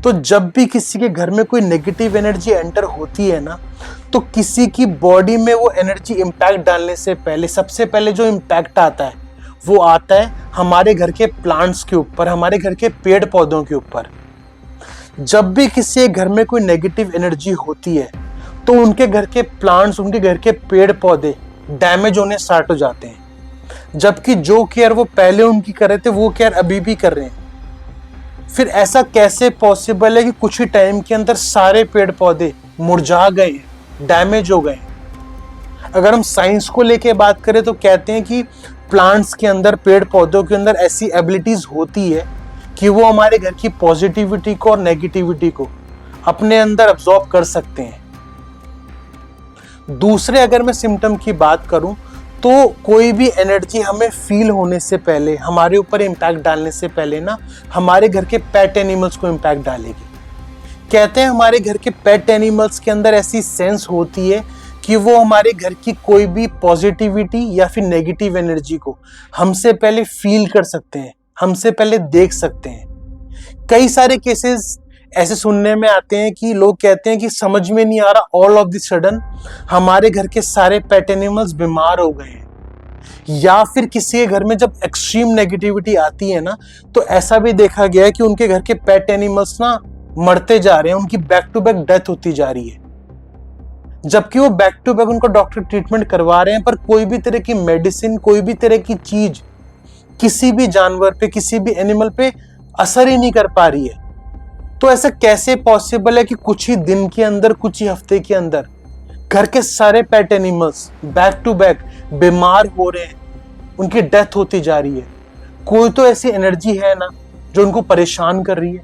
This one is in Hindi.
तो जब भी किसी के घर में कोई नेगेटिव एनर्जी एंटर होती है ना, तो किसी की बॉडी में वो एनर्जी इम्पैक्ट डालने से पहले सबसे पहले जो इम्पैक्ट आता है वो आता है हमारे घर के प्लांट्स के ऊपर, हमारे घर के पेड़ पौधों के ऊपर। जब भी किसी घर में कोई नेगेटिव एनर्जी होती है तो उनके घर के प्लांट्स, उनके घर के पेड़ पौधे डैमेज होने स्टार्ट हो जाते हैं, जबकि जो केयर वो पहले उनकी कर रहे थे वो केयर अभी भी कर रहे हैं। फिर ऐसा कैसे पॉसिबल है कि कुछ ही टाइम के अंदर सारे पेड़ पौधे मुरझा गए, डैमेज हो गए? अगर हम साइंस को लेके बात करें तो कहते हैं कि प्लांट्स के अंदर, पेड़ पौधों के अंदर ऐसी एबिलिटीज होती है कि वो हमारे घर की पॉजिटिविटी को और नेगेटिविटी को अपने अंदर अब्सॉर्ब कर सकते हैं। दूसरे अगर मैं सिम्टम की बात करूं तो कोई भी एनर्जी हमें फील होने से पहले, हमारे ऊपर इम्पैक्ट डालने से पहले ना हमारे घर के पेट एनिमल्स को इम्पैक्ट डालेगी। कहते हैं हमारे घर के पेट एनिमल्स के अंदर ऐसी सेंस होती है कि वो हमारे घर की कोई भी पॉजिटिविटी या फिर नेगेटिव एनर्जी को हमसे पहले फील कर सकते हैं, हमसे पहले देख सकते हैं। कई सारे केसेस ऐसे सुनने में आते हैं कि लोग कहते हैं कि समझ में नहीं आ रहा, ऑल ऑफ द सडन हमारे घर के सारे पेट एनिमल्स बीमार हो गए हैं। या फिर किसी के घर में जब एक्सट्रीम नेगेटिविटी आती है ना, तो ऐसा भी देखा गया है कि उनके घर के पेट एनिमल्स ना मरते जा रहे हैं, उनकी बैक टू बैक डेथ होती जा रही है, जबकि वो बैक टू बैक उनको डॉक्टर ट्रीटमेंट करवा रहे हैं, पर कोई भी तरह की मेडिसिन, कोई भी तरह की चीज किसी भी जानवर पे, किसी भी एनिमल पे असर ही नहीं कर पा रही है। तो ऐसा कैसे पॉसिबल है कि कुछ ही दिन के अंदर, कुछ ही हफ्ते के अंदर घर के सारे pet animals back to back बीमार हो रहे हैं, उनकी डेथ होती जा रही है? कोई तो ऐसी एनर्जी है ना जो उनको परेशान कर रही है।